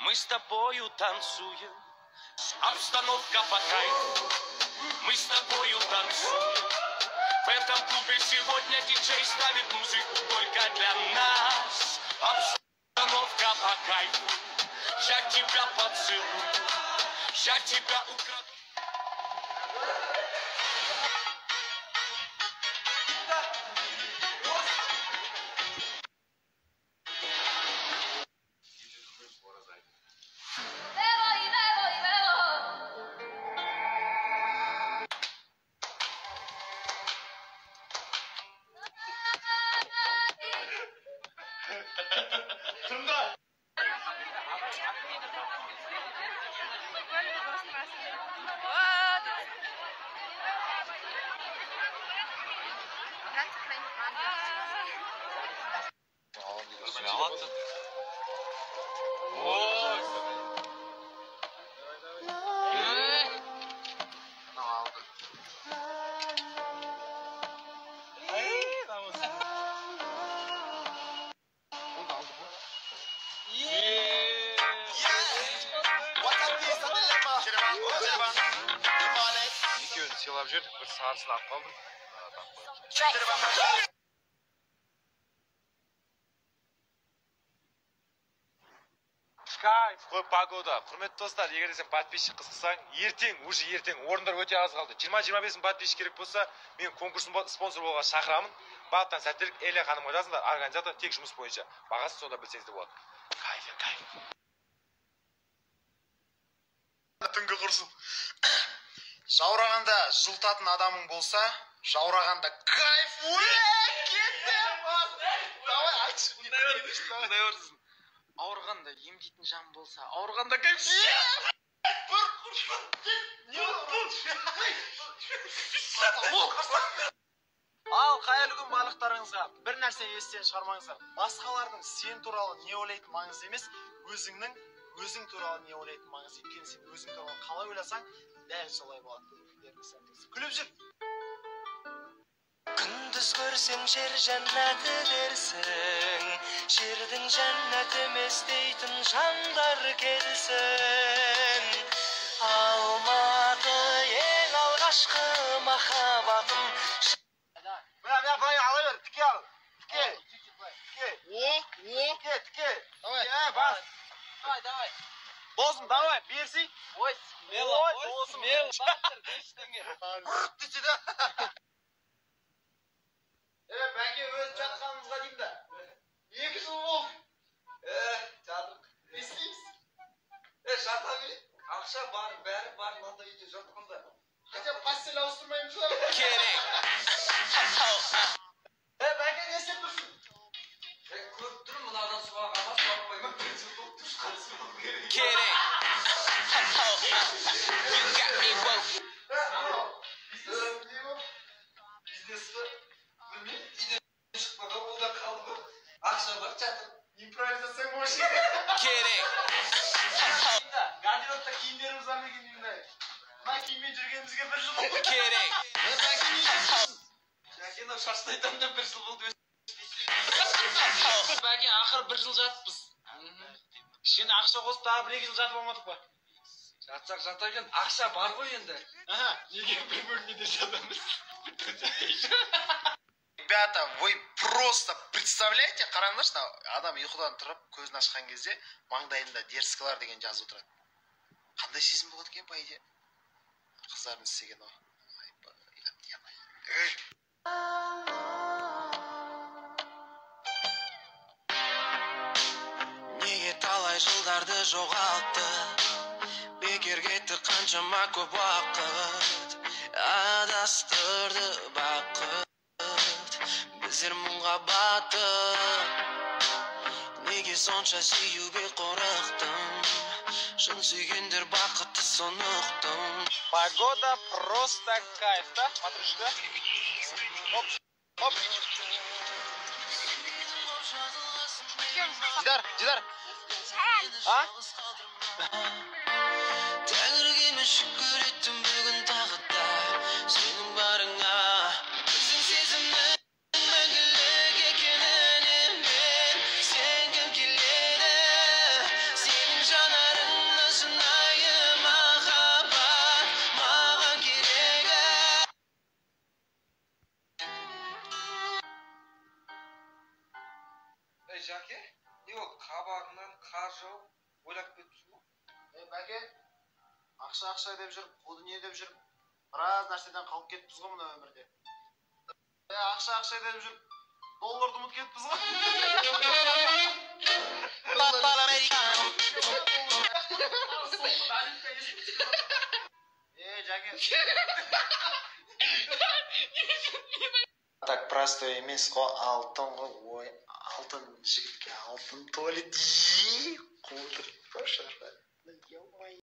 Мы с тобою танцуем, обстановка по кайфу. Мы с тобою танцуем. В этом клубе сегодня диджей ставит музыку только для нас. Обстановка по кайфу. Я тебя поцелую, я тебя украду. Сыйлап жүрдік, бір сарысын алып қалдым. Скайп, қой погода. Құрметті достар, егер де сен подписчик қызықсаң, ертең орындар өте аз қалды. 20-25 подписчик керек болса, мен конкурсын спонсор болуға шақырамын. Бағыттан сәттілік Эля ханымға жазыңдар, организатор тек жұмыс бойынша. Бағасын сонда білсеңіз де болады. Кайф. Түнгі құрсын. Жаурағанда жылтатын адамың болса, жаурағанда кайф. Давай, айтшы. Құдай ұрсын. Ауырғанда емдейтін жан болса, ауырғанда кайф. Бір құрсын. Ал қайырлы күн барлықтарыңызға бір нәрсе естен шығармаңыздар. Басқалардың сен туралы не ойлайтын маңызды емес, өзің туралы не ойлайтын маңызды. Өйткені сен өзің туралы қалай ойласаң, дәл солай болады. Күліп жүр. Күндіз көрсем жер жәннаты дерсің, жердің жәннат емес дейтін жандар келсін. Алматы ең алғашқы махаббатым. Бля, ала бер, тіке ал. Тіке. Давай, бас. Давай. Досым, давай, берсей. Ой, смело. Бақтыр, дештіңге. Десе да. Бәке өз жатқанымызға деймін да. 2 жыл болды. Жатық. Не істейміз? Жата берейік. Ақша бар, бәрі бар, мынандай үйде жатқанда. Хотя постель ауыстырмаймыз ба? Керек. Бәке не істеп тұрсың? Көріп тұрмын, мынадан суға қама, суға қойма. Керек. You got me woke. Бизнес бар. Білмеймін, үйден шықпаған, ол да қалды. Ақша бар, жатыр. Импровизация можешь. Керек. Гардеробта киімдеріміз бар екен деймін. Мына киіммен жүргенімізге 1 жыл болды. Керек. Жәкені шашты айтамын да 1 жыл болды. Бәке, ақыр 1 жыл жатыппыз. Кішкене ақша қосып тағы 1-2 жыл жатып алмадық па? Жатсақ жата екен, ақша бар ғой енді. Неге бір бөлмеде жатамыз? Ребята, вы просто представляете, қараңдаршы, адам ұйқыдан тұрып, көзін ашқан кезде маңдайында дерсқалар деген жазып отырады. Қандай сезім болады екен по идее? Қыздардың істеген о. Неге талай жылдарды жоғалтты, бекер кетті қаншама көп уақыт, адастырды бақыт, біздер мұңға батып. Неге сонша сүюге қорықтым, шын сүйгендер бақытты сонықты. Погода просто кайф, да, матрушка? Оп. Дидар. Тәңірге мен шүкір еттім бүгін тағы да, сенің барыңа. Біздің сезімнің мәңгілік екеніне мен сенгім келеді, сенің жана Жәке, не ол қабағынан қар жауып, ойлап кетіпсің ғой? Бәке, ақша деп жүріп, қу дүние деп жүріп, біраз нәрседен қалып кетіппіз ғой мына өмірде. Ақша деп жүріп, долларды ұмытып кетіппіз ғой. Жәке. Так простой емес қой, алтын ғой, ой, алтын жігітке алтын толы қудыр.